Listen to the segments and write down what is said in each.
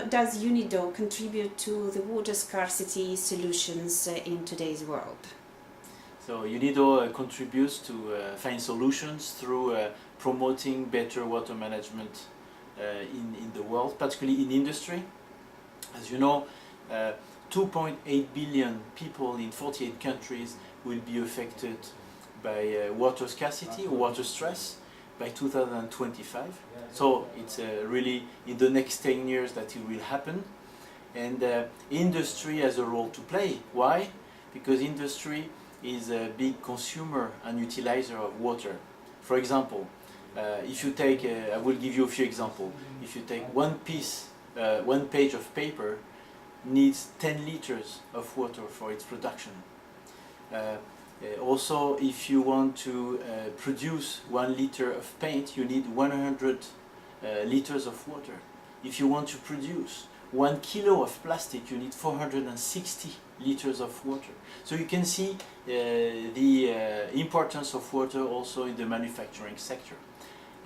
does Unido contribute to the water scarcity solutions in today's world? So Unido contributes to find solutions through promoting better water management in the world, particularly in industry. As you know, 2.8 billion people in 48 countries will be affected by water scarcity or water stress by 2025. So it's really in the next 10 years that it will happen. And industry has a role to play. Why? Because industry is a big consumer and utilizer of water. For example, if you take, I will give you a few examples. If you take one page of paper needs 10 liters of water for its production. Also, if you want to produce 1 liter of paint, you need 100 liters of water. If you want to produce 1 kilo of plastic, you need 460 liters of water. So you can see the importance of water also in the manufacturing sector.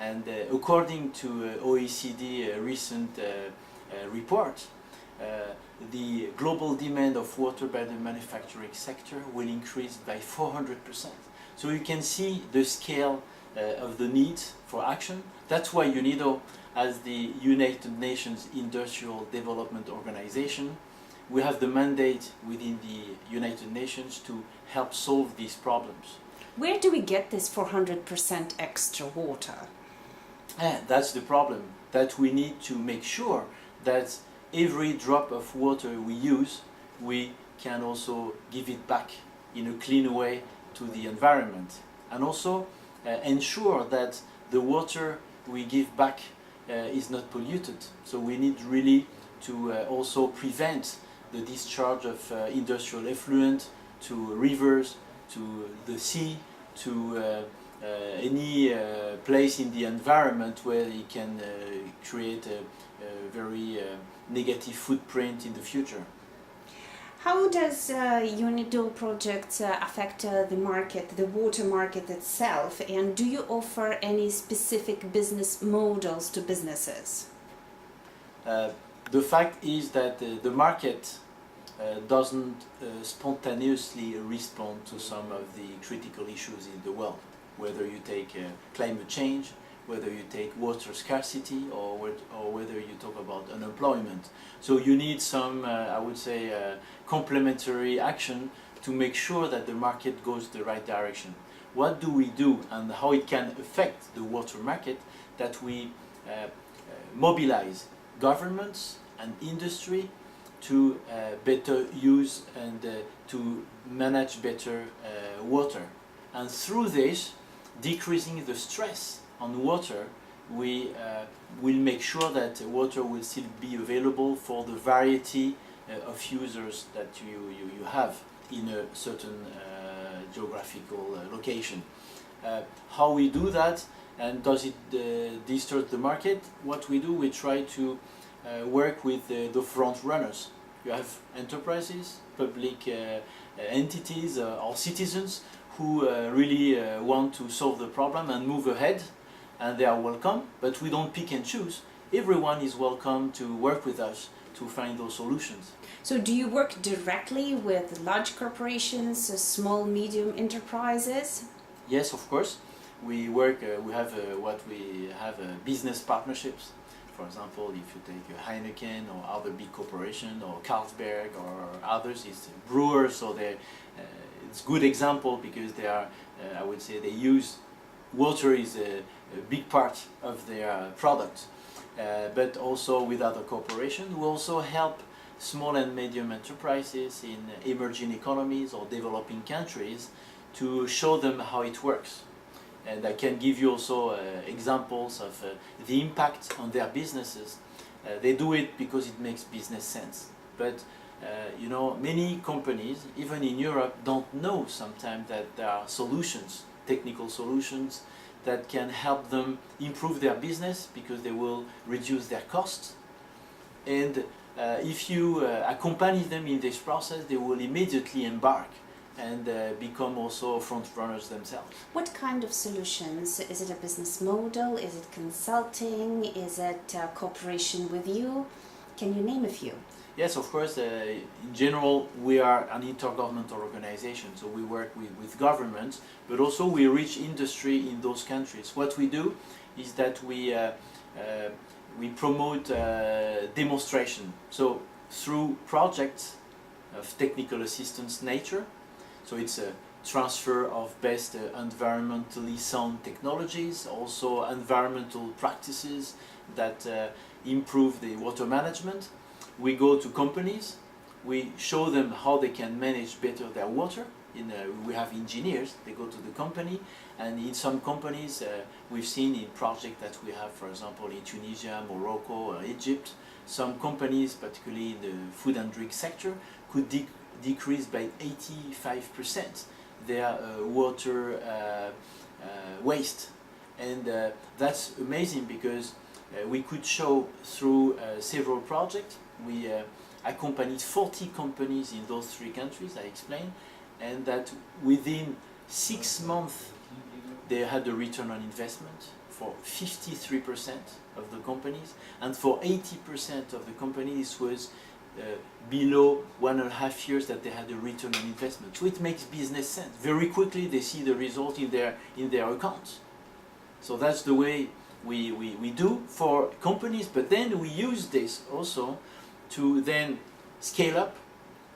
And according to OECD recent report, the global demand of water by the manufacturing sector will increase by 400%. So you can see the scale of the need for action. That's why Unido, as the United Nations Industrial Development Organization, we have the mandate within the United Nations to help solve these problems. Where do we get this 400% extra water? That's the problem, that we need to make sure that every drop of water we use, we can also give it back in a clean way to the environment. And also ensure that the water we give back is not polluted. So we need really to also prevent the discharge of industrial effluent to rivers, to the sea, to any place in the environment where it can create a very negative footprint in the future. How does Unido project affect the market, the water market itself, and do you offer any specific business models to businesses? The fact is that the market doesn't spontaneously respond to some of the critical issues in the world, whether you take climate change, whether you take water scarcity, or whether you talk about unemployment. So you need some, I would say, complementary action to make sure that the market goes the right direction. What do we do and how it can affect the water market? That we mobilize governments and industry to better use and to manage better water. And through this, decreasing the stress on water, we will make sure that water will still be available for the variety of users that you have in a certain geographical location. How we do that, and does it distort the market? What we do, we try to work with the front runners. You have enterprises, public entities or citizens who really want to solve the problem and move ahead, and they are welcome, but we don't pick and choose. Everyone is welcome to work with us to find those solutions. So do you work directly with large corporations, small, medium enterprises? Yes, of course. We work, we have business partnerships. For example, if you take Heineken or other big corporation, or Carlsberg or others, it's brewers, so it's a good example because they are, I would say, they use water is a big part of their product. But also with other corporations, we also help small and medium enterprises in emerging economies or developing countries to show them how it works. And I can give you also examples of the impact on their businesses. They do it because it makes business sense. But you know, many companies, even in Europe, don't know sometimes that there are solutions, technical solutions, that can help them improve their business because they will reduce their costs. And if you accompany them in this process, they will immediately embark and become also front runners themselves. What kind of solutions? Is it a business model? Is it consulting? Is it cooperation with you? Can you name a few? Yes, of course. In general, we are an intergovernmental organization, so we work with governments, but also we reach industry in those countries. What we do is that we promote demonstration. So through projects of technical assistance nature, so it's a transfer of best environmentally sound technologies, also environmental practices that improve the water management. We go to companies, we show them how they can manage better their water. We have engineers, they go to the company, and in some companies we've seen in projects that we have, for example, in Tunisia, Morocco, or Egypt, some companies, particularly in the food and drink sector, could decrease by 85% their water waste. And that's amazing because we could show through several projects. We accompanied 40 companies in those three countries, I explained, and that within 6 months they had a return on investment for 53% of the companies, and for 80% of the companies was below 1.5 years that they had a return on investment. So it makes business sense. Very quickly they see the result in their accounts. So that's the way we do for companies, but then we use this also to then scale up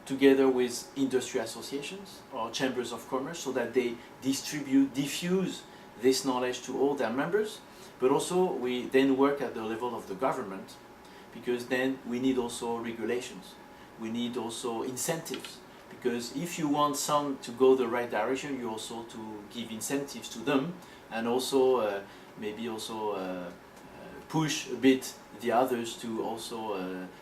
together with industry associations or chambers of commerce, so that they diffuse this knowledge to all their members. But also we then work at the level of the government, because then we need also regulations, we need also incentives, because if you want some to go the right direction, you also to give incentives to them, and also maybe also push a bit the others to also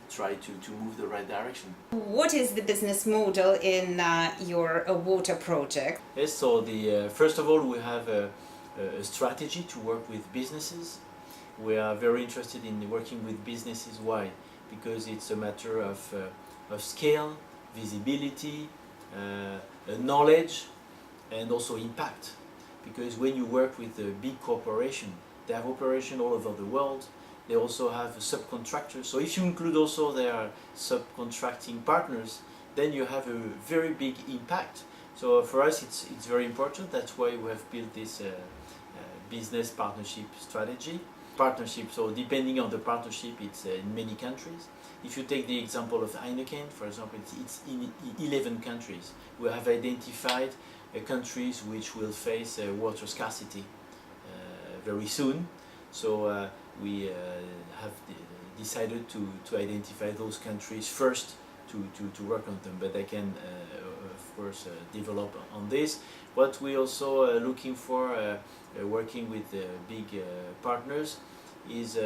try to move the right direction. What is the business model in your water project? Yes, so first of all we have a strategy to work with businesses. We are very interested in working with businesses. Why? Because it's a matter of scale, visibility, knowledge, and also impact. Because when you work with a big corporation, they have operation all over the world. They also have subcontractors. So if you include also their subcontracting partners, then you have a very big impact. So for us it's very important. That's why we have built this business partnership strategy. Partnership, so depending on the partnership, it's in many countries. If you take the example of Heineken, for example, it's in 11 countries. We have identified countries which will face water scarcity very soon. So we have decided to identify those countries first to work on them, but I can of course develop on this. What we also looking for working with big partners is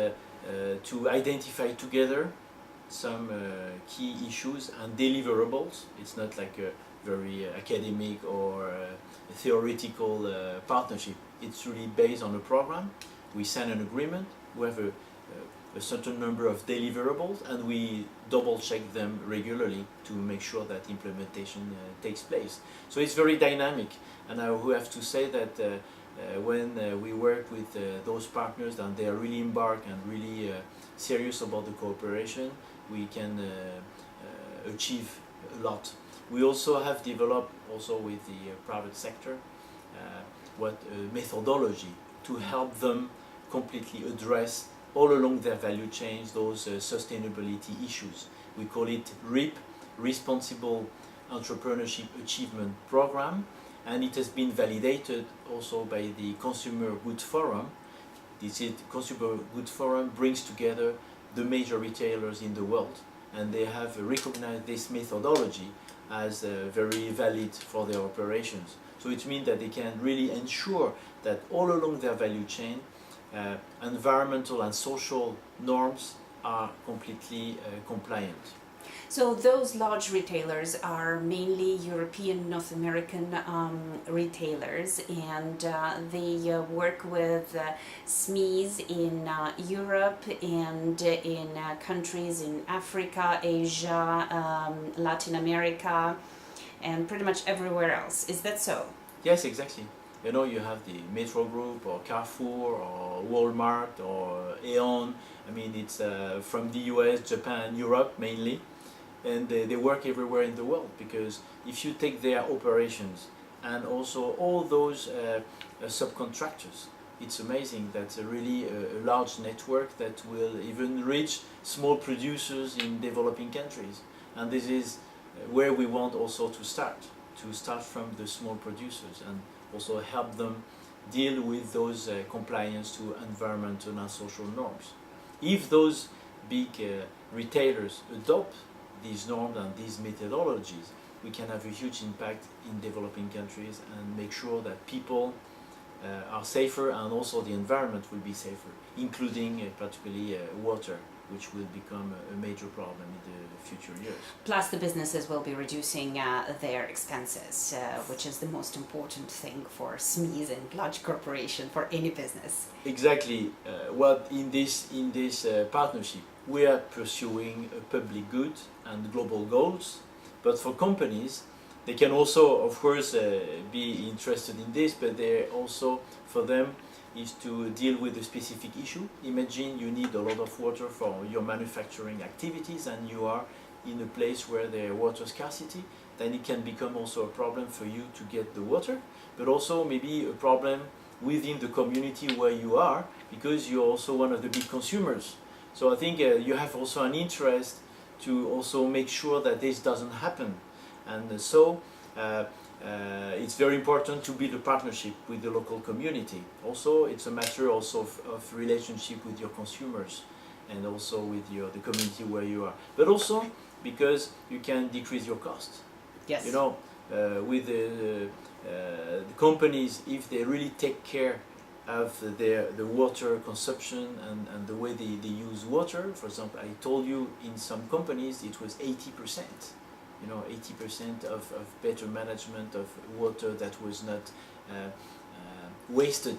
to identify together some key issues and deliverables. It's not like a very academic or theoretical partnership. It's really based on a program. We sign an agreement, we have a certain number of deliverables, and we double check them regularly to make sure that implementation takes place. So it's very dynamic, and I will have to say that when we work with those partners and they are really embarked and really serious about the cooperation, we can achieve a lot. We also have developed also with the private sector methodology to help them completely address all along their value chains those sustainability issues. We call it REAP, Responsible Entrepreneurship Achievement Program, and it has been validated also by the Consumer Goods Forum. This Consumer Goods Forum brings together the major retailers in the world, and they have recognized this methodology as very valid for their operations. So it means that they can really ensure that all along their value chain environmental and social norms are completely compliant. So those large retailers are mainly European, North American retailers, and they work with SMEs in Europe and in countries in Africa, Asia, Latin America. and pretty much everywhere else. Is that so? Yes, exactly. You know, you have the Metro Group or Carrefour or Walmart or Aeon. I mean, it's from the US, Japan, Europe mainly, and they work everywhere in the world, because if you take their operations and also all those subcontractors, it's amazing. That's really a large network that will even reach small producers in developing countries. And this is where we want also to start from the small producers and also help them deal with those compliance to environmental and social norms. If those big retailers adopt these norms and these methodologies, we can have a huge impact in developing countries and make sure that people are safer, and also the environment will be safer, including particularly water, which will become a major problem in the future years. Plus, the businesses will be reducing their expenses, which is the most important thing for SMEs and large corporation, for any business. Exactly. What in this partnership, we are pursuing a public good and global goals, but for companies, they can also, of course, be interested in this, but they also, for them, is to deal with a specific issue. Imagine you need a lot of water for your manufacturing activities and you are in a place where there is water scarcity, then it can become also a problem for you to get the water, but also maybe a problem within the community where you are, because you're also one of the big consumers. So I think you have also an interest to also make sure that this doesn't happen. And so it's very important to build a partnership with the local community. Also, it's a matter also of relationship with your consumers and also with the community where you are. But also because you can decrease your costs. Yes. You know, with the companies, if they really take care of the water consumption and the way they use water, for example, I told you in some companies it was 80%. You know, 80% of better management of water that was not wasted.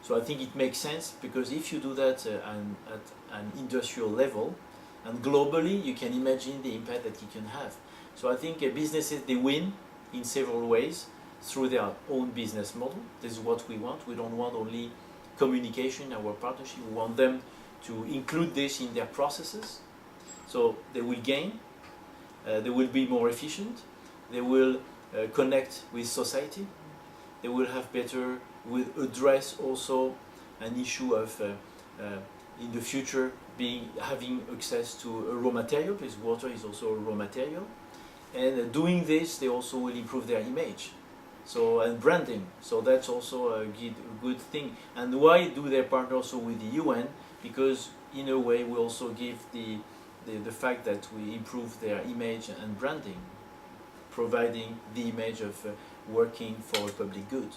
So I think it makes sense, because if you do that at an industrial level and globally, you can imagine the impact that it can have. So I think businesses, they win in several ways through their own business model. This is what we want. We don't want only communication in our partnership. We want them to include this in their processes. So they will gain. They will be more efficient, they will connect with society, they will have better, will address also an issue of in the future having access to a raw material, because water is also a raw material, and doing this they also will improve their image, so, and branding, so that's also a good thing. And why do they partner also with the UN? Because in a way we also give the fact that we improve their image and branding, providing the image of working for a public good.